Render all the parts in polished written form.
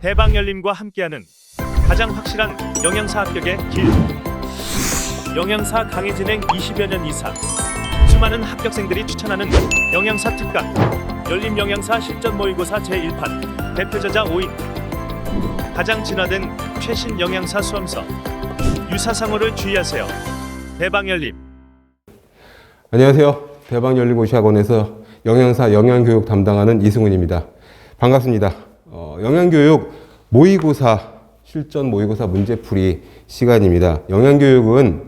대방열림과 함께하는 가장 확실한 영양사 합격의 길. 영양사 강의 진행 20여 년 이상, 수많은 합격생들이 추천하는 영양사 특강 열림 영양사 실전 모의고사 제1판 대표저자 5인. 가장 진화된 최신 영양사 수험서. 유사상호를 주의하세요. 대방열림. 안녕하세요. 대방열림고시학원에서 영양사 영양교육 담당하는 이승훈입니다. 반갑습니다. 영양교육 모의고사 실전 모의고사 문제풀이 시간입니다. 영양교육은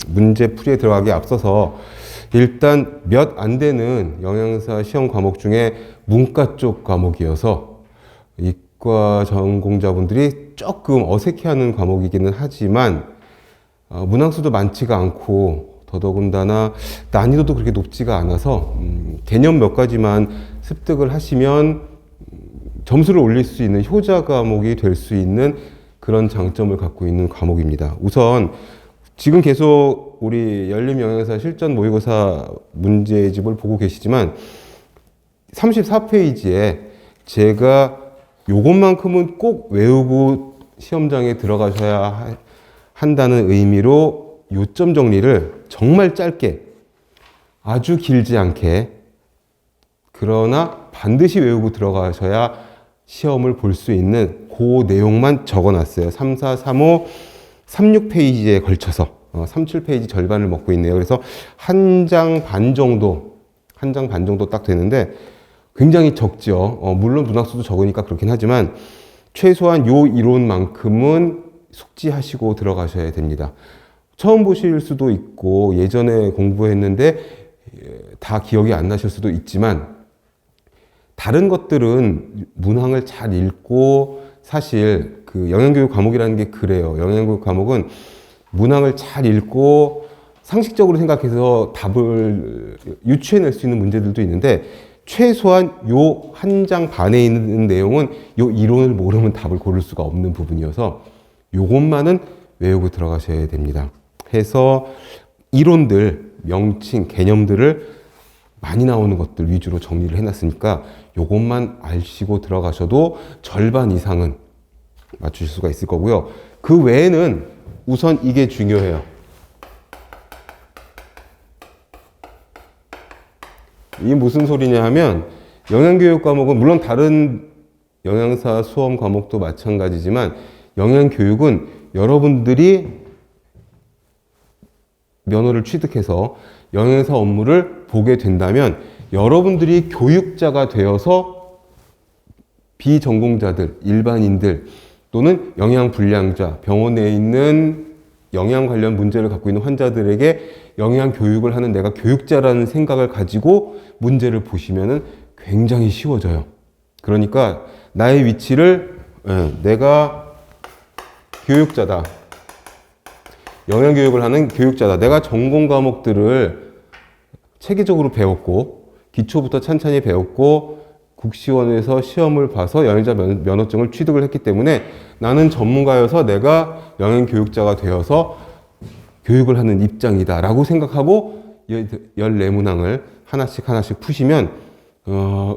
문제풀이에 들어가기 앞서서 일단 몇 안 되는 영양사 시험 과목 중에 문과 쪽 과목이어서 이과 전공자분들이 조금 어색해하는 과목이기는 하지만 문항수도 많지가 않고 더더군다나 난이도도 그렇게 높지가 않아서 개념 몇 가지만 습득을 하시면 점수를 올릴 수 있는 효자 과목이 될 수 있는 그런 장점을 갖고 있는 과목입니다. 우선 지금 계속 우리 열림 영양사 실전 모의고사 문제집을 보고 계시지만 34페이지에 제가 요것만큼은 꼭 외우고 시험장에 들어가셔야 한다는 의미로 요점 정리를 정말 짧게, 아주 길지 않게, 그러나 반드시 외우고 들어가셔야 시험을 볼 수 있는 그 내용만 적어놨어요. 3, 4, 3, 5, 36페이지에 걸쳐서 37페이지 절반을 먹고 있네요. 그래서 한 장 반 정도 딱 되는데 굉장히 적죠. 물론 문학수도 적으니까 그렇긴 하지만 최소한 요 이론만큼은 숙지하시고 들어가셔야 됩니다. 처음 보실 수도 있고 예전에 공부했는데 다 기억이 안 나실 수도 있지만 다른 것들은 문항을 잘 읽고, 사실 그 영양교육 과목이라는 게 그래요. 영양교육 과목은 문항을 잘 읽고 상식적으로 생각해서 답을 유추해낼 수 있는 문제들도 있는데 최소한 요 한 장 반에 있는 내용은 요 이론을 모르면 답을 고를 수가 없는 부분이어서 요것만은 외우고 들어가셔야 됩니다. 해서 이론들, 명칭, 개념들을 많이 나오는 것들 위주로 정리를 해놨으니까 요것만 아시고 들어가셔도 절반 이상은 맞추실 수가 있을 거고요. 그 외에는 우선 이게 중요해요. 이게 무슨 소리냐 하면 영양교육 과목은 물론 다른 영양사 수험 과목도 마찬가지지만 영양교육은 여러분들이 면허를 취득해서 영양사 업무를 보게 된다면 여러분들이 교육자가 되어서 비전공자들, 일반인들 또는 영양불량자, 병원에 있는 영양 관련 문제를 갖고 있는 환자들에게 영양교육을 하는 내가 교육자라는 생각을 가지고 문제를 보시면 굉장히 쉬워져요. 그러니까 나의 위치를 내가 교육자다. 영양교육을 하는 교육자다. 내가 전공 과목들을 체계적으로 배웠고 기초부터 찬찬히 배웠고 국시원에서 시험을 봐서 영양자 면허증을 취득을 했기 때문에 나는 전문가여서 내가 영양교육자가 되어서 교육을 하는 입장이다 라고 생각하고 14문항을 하나씩 푸시면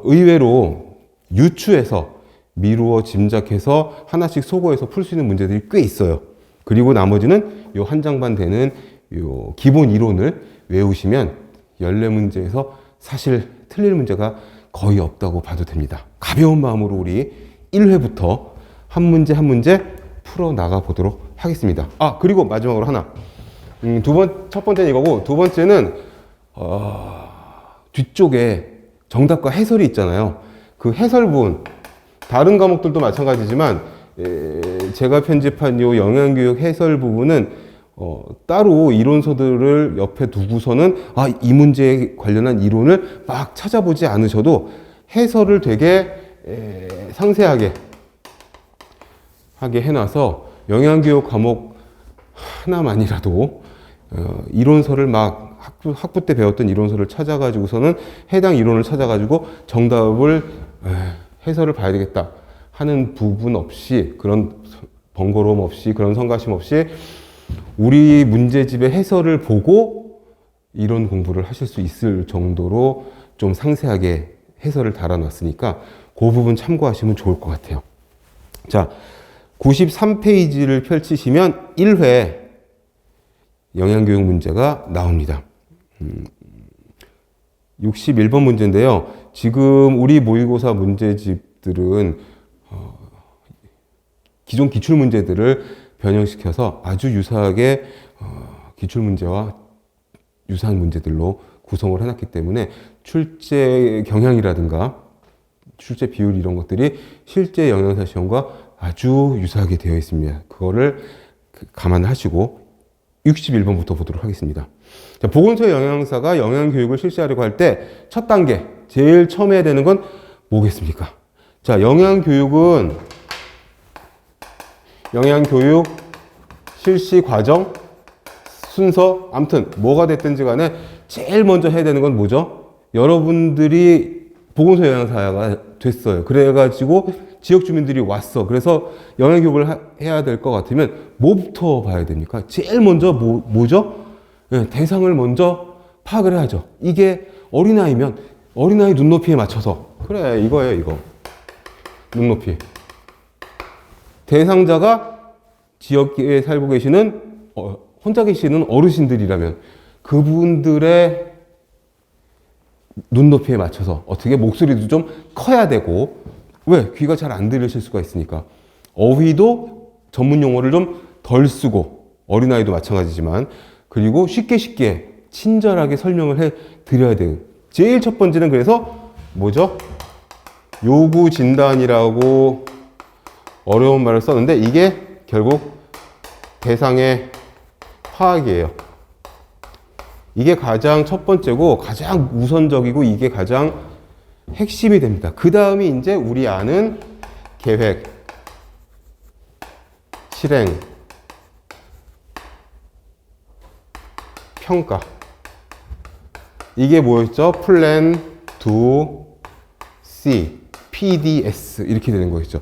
의외로 유추해서 미루어 짐작해서 하나씩 소거해서 풀 수 있는 문제들이 꽤 있어요. 그리고 나머지는 요 한 장 반 되는 요 기본 이론을 외우시면 14문제에서 사실 틀릴 문제가 거의 없다고 봐도 됩니다. 가벼운 마음으로 우리 1회부터 한 문제 한 문제 풀어 나가 보도록 하겠습니다. 그리고 마지막으로 하나. 첫 번째는 이거고, 두 번째는 뒤쪽에 정답과 해설이 있잖아요. 그 해설 부분, 다른 과목들도 마찬가지지만 제가 편집한 요 영양교육 해설 부분은 따로 이론서들을 옆에 두고서는 이 문제에 관련한 이론을 막 찾아보지 않으셔도 해설을 되게 상세하게 하게 해놔서 영양교육 과목 하나만이라도 이론서를 막 학부 때 배웠던 이론서를 찾아가지고서는 해당 이론을 찾아가지고 정답을 해설을 봐야 되겠다 하는 부분 없이, 그런 번거로움 없이, 그런 성가심 없이 우리 문제집의 해설을 보고 이론 공부를 하실 수 있을 정도로 좀 상세하게 해설을 달아놨으니까 그 부분 참고하시면 좋을 것 같아요. 자, 93페이지를 펼치시면 1회 영양교육 문제가 나옵니다. 61번 문제인데요. 지금 우리 모의고사 문제집들은 기존 기출문제들을 변형시켜서 아주 유사하게 기출문제와 유사한 문제들로 구성을 해놨기 때문에 출제 경향이라든가 출제 비율 이런 것들이 실제 영양사 시험과 아주 유사하게 되어 있습니다. 그거를 감안하시고 61번부터 보도록 하겠습니다. 자, 보건소 영양사가 영양교육을 실시하려고 할 때 첫 단계, 제일 처음 해야 되는 건 뭐겠습니까? 자, 영양교육 실시 과정, 순서, 아무튼 뭐가 됐든지 간에 제일 먼저 해야 되는 건 뭐죠? 여러분들이 보건소 영양사가 됐어요. 그래가지고 지역 주민들이 왔어. 그래서 영양교육을 해야 될 것 같으면 뭐부터 봐야 됩니까? 제일 먼저 뭐죠? 네, 대상을 먼저 파악을 해야죠. 이게 어린아이면 어린아이 눈높이에 맞춰서 그래 이거예요. 이거 눈높이. 대상자가 지역에 살고 계시는 혼자 계시는 어르신들이라면 그분들의 눈높이에 맞춰서 어떻게 목소리도 좀 커야 되고 왜? 귀가 잘 안 들으실 수가 있으니까 어휘도 전문 용어를 좀 덜 쓰고 어린아이도 마찬가지지만 그리고 쉽게 친절하게 설명을 해 드려야 돼요. 제일 첫 번째는 그래서 뭐죠? 요구 진단이라고 어려운 말을 썼는데 이게 결국 대상의 파악이에요. 이게 가장 첫 번째고 가장 우선적이고 이게 가장 핵심이 됩니다. 그 다음이 이제 우리 아는 계획, 실행, 평가. 이게 뭐였죠? 플랜, 두, C, PDS 이렇게 되는 거였죠.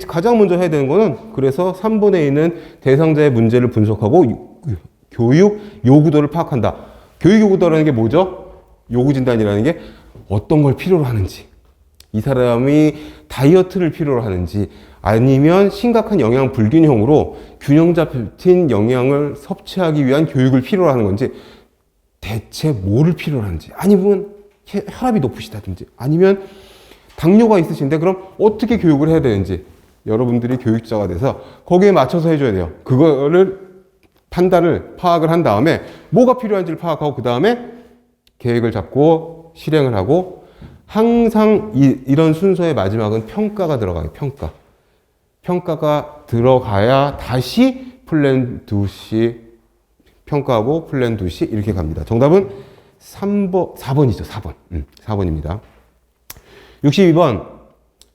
가장 먼저 해야 되는 거는 그래서 3번에 있는 대상자의 문제를 분석하고 교육 요구도를 파악한다. 교육 요구도라는 게 뭐죠? 요구 진단이라는 게 어떤 걸 필요로 하는지, 이 사람이 다이어트를 필요로 하는지 아니면 심각한 영양 불균형으로 균형 잡힌 영양을 섭취하기 위한 교육을 필요로 하는 건지 대체 뭐를 필요로 하는지 아니면 혈압이 높으시다든지 아니면 당뇨가 있으신데 그럼 어떻게 교육을 해야 되는지 여러분들이 교육자가 돼서 거기에 맞춰서 해줘야 돼요. 그거를 판단을 파악을 한 다음에 뭐가 필요한지를 파악하고 그 다음에 계획을 잡고 실행을 하고 항상 이런 순서의 마지막은 평가가 들어가요. 평가가 들어가야 다시 플랜 2C 평가하고 플랜 2C 이렇게 갑니다. 정답은 4번이죠. 4번입니다. 62번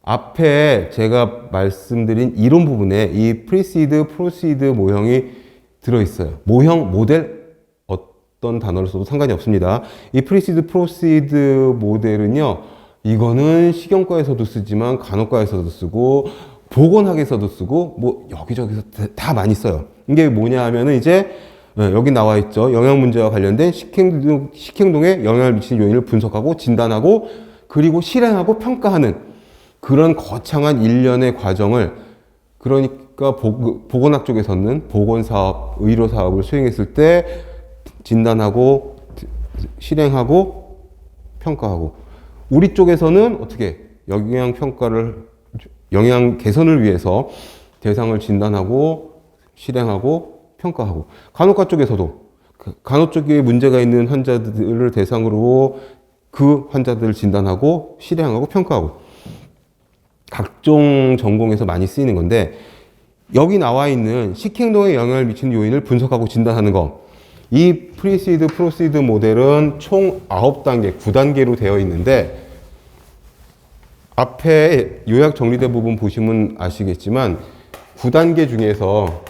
앞에 제가 말씀드린 이론 부분에 이 프리시드, 프로시드 모형이 들어있어요. 모형, 모델 어떤 단어를 써도 상관이 없습니다. 이 프리시드, 프로시드 모델은요. 이거는 식용과에서도 쓰지만 간호과에서도 쓰고 보건학에서도 쓰고 뭐 여기저기서 다 많이 써요. 이게 뭐냐 하면은 이제 여기 나와 있죠. 영양 문제와 관련된 식행동에 영향을 미치는 요인을 분석하고 진단하고 그리고 실행하고 평가하는 그런 거창한 일련의 과정을 그러니까 보건학 쪽에서는 보건사업, 의료사업을 수행했을 때 진단하고 실행하고 평가하고 우리 쪽에서는 어떻게 영양 개선을 위해서 대상을 진단하고 실행하고 평가하고 간호과 쪽에서도 간호 쪽에 문제가 있는 환자들을 대상으로 그 환자들을 진단하고 실행하고 평가하고 각종 전공에서 많이 쓰이는 건데 여기 나와 있는 식행동에 영향을 미치는 요인을 분석하고 진단하는 거 이 프리시드, 프로시드 모델은 총 9단계, 9단계로 되어 있는데 앞에 요약 정리된 부분 보시면 아시겠지만 9단계 중에서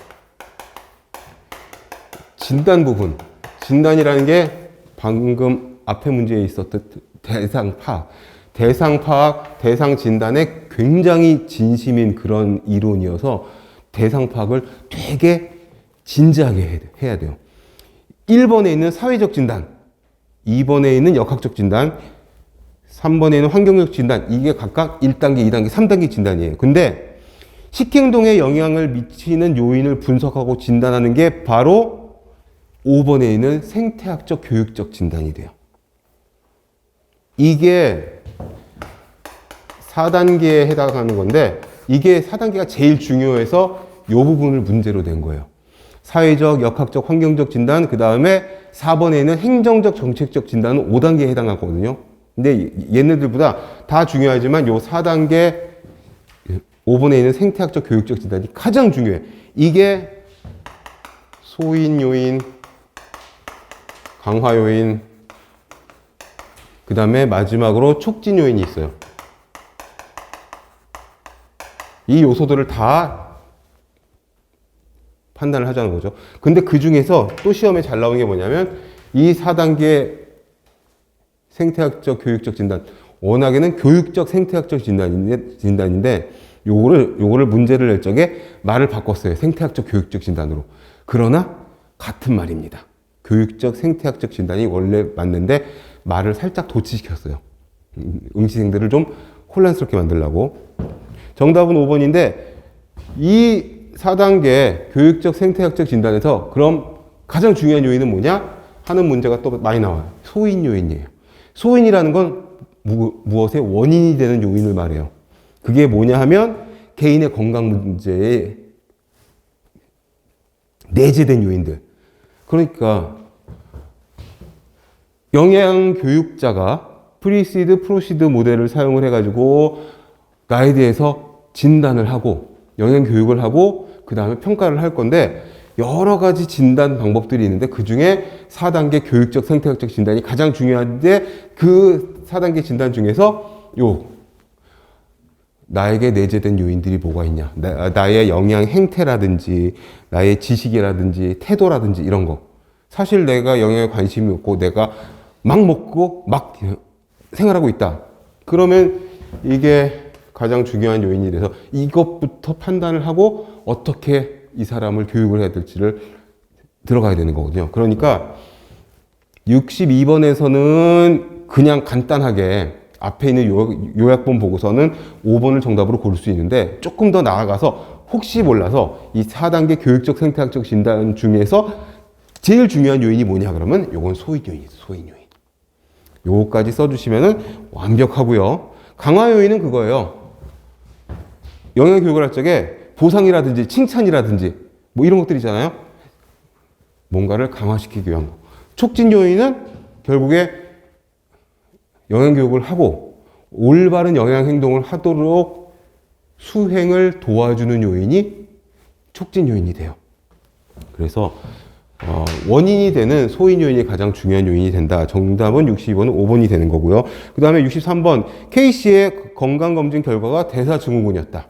진단 부분, 진단이라는 게 방금 앞에 문제에 있었던 대상 파악, 대상 진단에 굉장히 진심인 그런 이론이어서 대상 파악을 되게 진지하게 해야 돼요. 1번에 있는 사회적 진단, 2번에 있는 역학적 진단, 3번에 있는 환경적 진단, 이게 각각 1단계, 2단계, 3단계 진단이에요. 근데 식행동에 영향을 미치는 요인을 분석하고 진단하는 게 바로 5번에 있는 생태학적 교육적 진단이 돼요. 이게 4단계에 해당하는 건데 이게 4단계가 제일 중요해서 이 부분을 문제로 낸 거예요. 사회적, 역학적, 환경적 진단, 그 다음에 4번에 있는 행정적, 정책적 진단은 5단계에 해당하거든요. 근데 얘네들보다 다 중요하지만 이 4단계 5번에 있는 생태학적, 교육적 진단이 가장 중요해. 이게 소인 요인, 강화 요인, 그 다음에 마지막으로 촉진 요인이 있어요. 이 요소들을 다 판단을 하자는 거죠. 근데 그 중에서 또 시험에 잘 나오는 게 뭐냐면 이 4단계 생태학적, 교육적 진단, 워낙에는 교육적, 생태학적 진단인데 요거를 문제를 낼 적에 말을 바꿨어요. 생태학적, 교육적 진단으로. 그러나 같은 말입니다. 교육적, 생태학적 진단이 원래 맞는데 말을 살짝 도치시켰어요. 응시생들을 좀 혼란스럽게 만들려고. 정답은 5번인데 이 4단계 교육적, 생태학적 진단에서 그럼 가장 중요한 요인은 뭐냐? 하는 문제가 또 많이 나와요. 소인 요인이에요. 소인이라는 건 무엇의 원인이 되는 요인을 말해요. 그게 뭐냐 하면 개인의 건강 문제에 내재된 요인들. 그러니까 영양교육자가 프리시드, 프로시드 모델을 사용을 해가지고 가이드에서 진단을 하고 영양교육을 하고 그 다음에 평가를 할 건데 여러 가지 진단 방법들이 있는데 그 중에 4단계 교육적, 생태학적 진단이 가장 중요한데 그 4단계 진단 중에서 나에게 내재된 요인들이 뭐가 있냐. 나의 영양 행태라든지 나의 지식이라든지 태도라든지 이런 거. 사실 내가 영양에 관심이 없고 내가 막 먹고 막 생활하고 있다. 그러면 이게 가장 중요한 요인이 돼서 이것부터 판단을 하고 어떻게 이 사람을 교육을 해야 될지를 들어가야 되는 거거든요. 그러니까 62번에서는 그냥 간단하게 앞에 있는 요약본 보고서는 5번을 정답으로 고를 수 있는데 조금 더 나아가서 혹시 몰라서 이 4단계 교육적 생태학적 진단 중에서 제일 중요한 요인이 뭐냐 그러면 요건 소인 요인이에요. 소인 요인. 요거까지 써주시면은 완벽하고요. 강화 요인은 그거예요. 영양 교육을 할 적에 보상이라든지 칭찬이라든지 뭐 이런 것들 있잖아요. 뭔가를 강화시키기 위한 거. 촉진 요인은 결국에 영양 교육을 하고 올바른 영양 행동을 하도록 수행을 도와주는 요인이 촉진 요인이 돼요. 그래서 원인이 되는 소인 요인이 가장 중요한 요인이 된다. 정답은 62번은 5번이 되는 거고요. 그 다음에 63번 K씨의 건강검진 결과가 대사증후군이었다.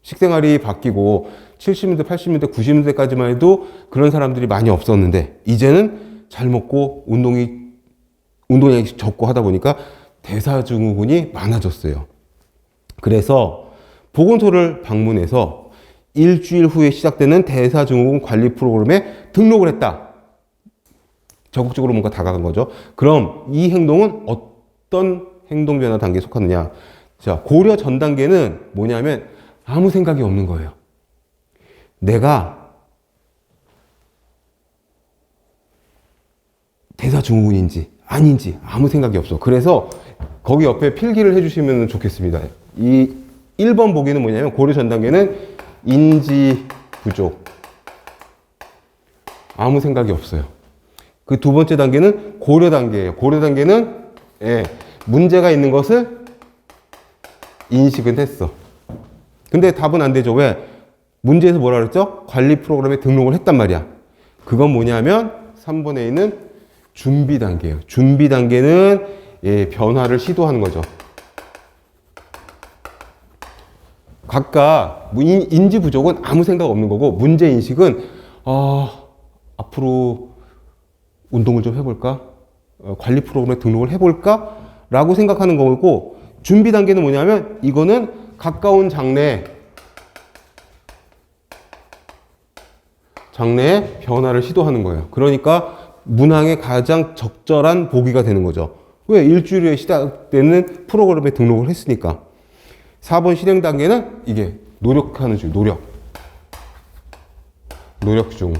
식생활이 바뀌고 70년대, 80년대, 90년대까지만 해도 그런 사람들이 많이 없었는데 이제는 잘 먹고 운동량이 적고 하다 보니까 대사증후군이 많아졌어요. 그래서 보건소를 방문해서 일주일 후에 시작되는 대사증후군 관리 프로그램에 등록을 했다. 적극적으로 뭔가 다가간 거죠. 그럼 이 행동은 어떤 행동 변화 단계에 속하느냐? 자, 고려 전 단계는 뭐냐면 아무 생각이 없는 거예요. 내가 대사증후군인지 아닌지 아무 생각이 없어. 그래서 거기 옆에 필기를 해주시면 좋겠습니다. 이 1번 보기는 뭐냐면 고려 전 단계는 인지 부족. 아무 생각이 없어요. 그 두 번째 단계는 고려 단계예요. 고려 단계는 문제가 있는 것을 인식은 했어. 근데 답은 안 되죠. 왜? 문제에서 뭐라 그랬죠? 관리 프로그램에 등록을 했단 말이야. 그건 뭐냐면 3번에 있는 준비 단계예요. 준비 단계는 변화를 시도하는 거죠. 각각 인지 부족은 아무 생각 없는 거고 문제 인식은 앞으로 운동을 좀 해볼까? 관리 프로그램에 등록을 해볼까? 라고 생각하는 거고 준비 단계는 뭐냐면 이거는 가까운 장래에 변화를 시도하는 거예요. 그러니까 문항에 가장 적절한 보기가 되는 거죠. 왜? 일주일에 시작되는 프로그램에 등록을 했으니까. 4번 실행 단계는 이게 노력하는 중, 노력 중.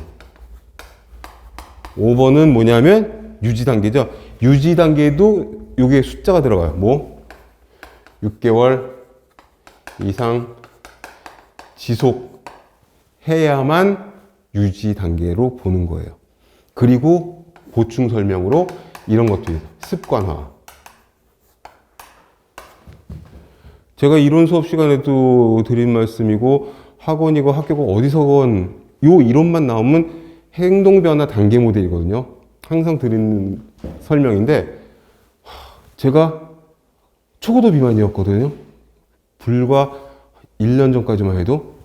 5번은 뭐냐면 유지 단계죠. 유지 단계도 요게 숫자가 들어가요. 뭐 6개월 이상 지속해야만 유지 단계로 보는 거예요. 그리고 보충 설명으로 이런 것도 있어요. 습관화. 제가 이론 수업 시간에도 드린 말씀이고 학원이고 학교고 어디서건 요 이론만 나오면 행동 변화 단계 모델이거든요. 항상 드리는 설명인데 제가 초고도 비만이었거든요. 불과 1년 전까지만 해도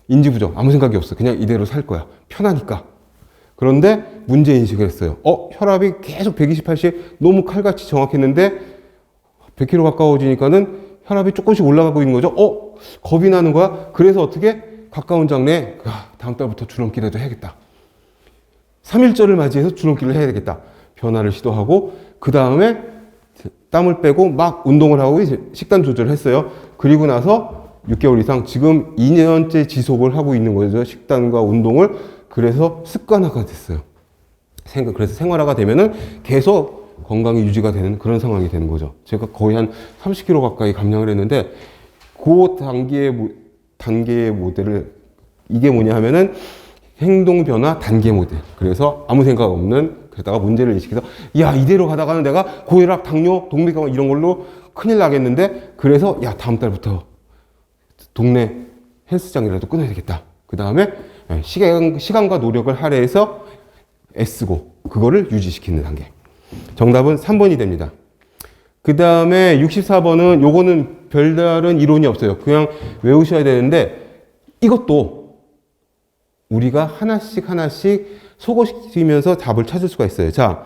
인지 부정 아무 생각이 없어. 그냥 이대로 살 거야. 편하니까. 그런데 문제 인식을 했어요. 혈압이 계속 120, 80 너무 칼같이 정확했는데 100kg 가까워지니까는 혈압이 조금씩 올라가고 있는 거죠. 겁이 나는 거야. 그래서 어떻게 가까운 장래에 다음 달부터 줄넘기라도 해야겠다. 3일절을 맞이해서 줄넘기를 해야 되겠다. 변화를 시도하고 그 다음에 땀을 빼고 막 운동을 하고 이제 식단 조절을 했어요. 그리고 나서 6개월 이상 지금 2년째 지속을 하고 있는 거죠. 식단과 운동을. 그래서 습관화가 됐어요. 그래서 생활화가 되면은 계속 건강이 유지가 되는 그런 상황이 되는 거죠. 제가 거의 한 30kg 가까이 감량을 했는데 그 단계의 모델을 이게 뭐냐 하면은 행동 변화 단계 모델. 그래서 아무 생각 없는 그러다가 문제를 인식해서 야 이대로 가다가는 내가 고혈압, 당뇨, 동맥경화 이런 걸로 큰일 나겠는데 그래서 야 다음 달부터 동네 헬스장이라도 끊어야 되겠다. 그 다음에 시간과 노력을 할애해서 애쓰고 그거를 유지시키는 단계. 정답은 3번이 됩니다. 그 다음에 64번은 요거는 별다른 이론이 없어요. 그냥 외우셔야 되는데 이것도 우리가 하나씩 소거시키면서 답을 찾을 수가 있어요. 자,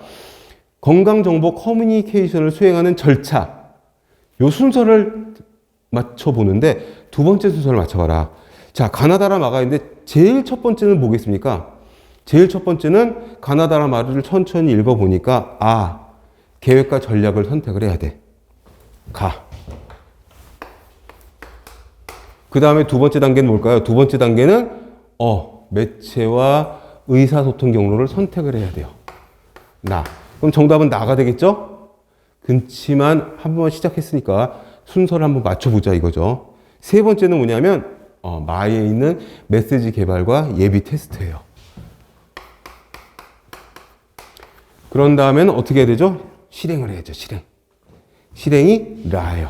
건강정보 커뮤니케이션을 수행하는 절차. 요 순서를 맞춰보는데 두 번째 순서를 맞춰봐라. 자, 가나다라 마가인데 제일 첫 번째는 뭐겠습니까? 제일 첫 번째는 가나다라 말을 천천히 읽어보니까 계획과 전략을 선택을 해야 돼. 그 다음에 두 번째 단계는 뭘까요? 두 번째 단계는 매체와 의사소통 경로를 선택을 해야 돼요. 그럼 정답은 나가 되겠죠? 그렇지만 한번 시작했으니까 순서를 한번 맞춰보자 이거죠. 세 번째는 뭐냐면 마에 있는 메시지 개발과 예비 테스트예요. 그런 다음에는 어떻게 해야 되죠? 실행을 해야죠. 실행이 라예요.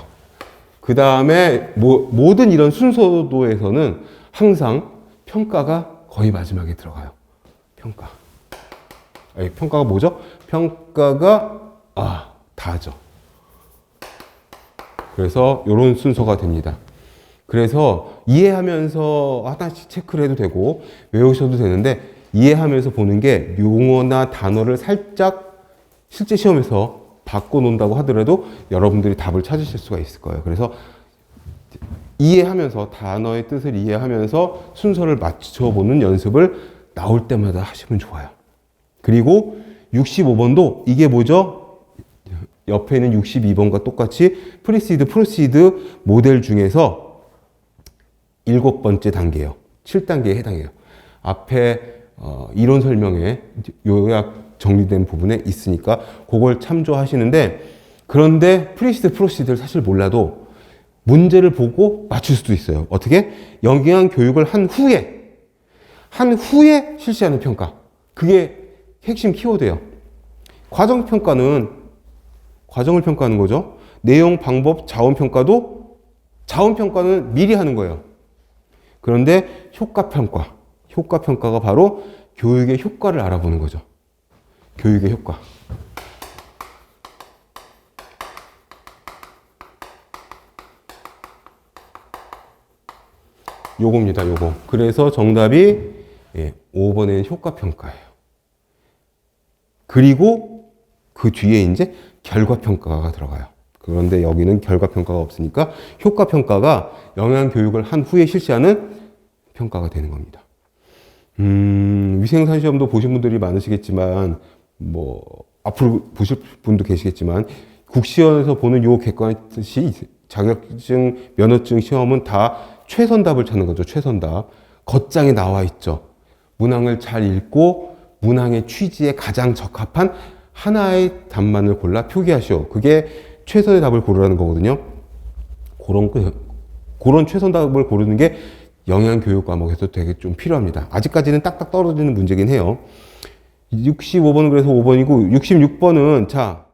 그 다음에 모든 이런 순서도에서는 항상 평가가 거의 마지막에 들어가요. 평가가 뭐죠? 평가가 다죠. 그래서 이런 순서가 됩니다. 그래서 이해하면서 하나씩 체크를 해도 되고 외우셔도 되는데 이해하면서 보는 게 용어나 단어를 살짝 실제 시험에서 바꿔놓는다고 하더라도 여러분들이 답을 찾으실 수가 있을 거예요. 그래서 이해하면서 단어의 뜻을 이해하면서 순서를 맞춰보는 연습을 나올 때마다 하시면 좋아요. 그리고 65번도 이게 뭐죠? 옆에 있는 62번과 똑같이 프로시드 모델 중에서 7번째 단계예요. 7단계에 해당해요. 앞에 이론 설명에 요약 정리된 부분에 있으니까 그걸 참조하시는데 그런데 프로시드를 사실 몰라도 문제를 보고 맞출 수도 있어요. 어떻게? 영양 교육을 한 후에 실시하는 평가. 그게 핵심 키워드예요. 과정을 평가하는 거죠. 내용, 방법, 자원평가는 미리 하는 거예요. 그런데 효과평가가 바로 교육의 효과를 알아보는 거죠. 교육의 효과. 요겁니다, 요거. 그래서 정답이 5번의 효과평가예요. 그리고 그 뒤에 이제 결과평가가 들어가요. 그런데 여기는 결과평가가 없으니까 효과평가가 영양교육을 한 후에 실시하는 평가가 되는 겁니다. 위생산 시험도 보신 분들이 많으시겠지만, 앞으로 보실 분도 계시겠지만, 국시연에서 보는 요 객관식 자격증, 면허증 시험은 다 최선답을 찾는 거죠. 최선답. 겉장에 나와 있죠. 문항을 잘 읽고 문항의 취지에 가장 적합한 하나의 답만을 골라 표기하시오. 그게 최선의 답을 고르라는 거거든요. 그런 최선답을 고르는 게 영양교육 과목에서 되게 좀 필요합니다. 아직까지는 딱딱 떨어지는 문제긴 해요. 65번은 그래서 5번이고 66번은 자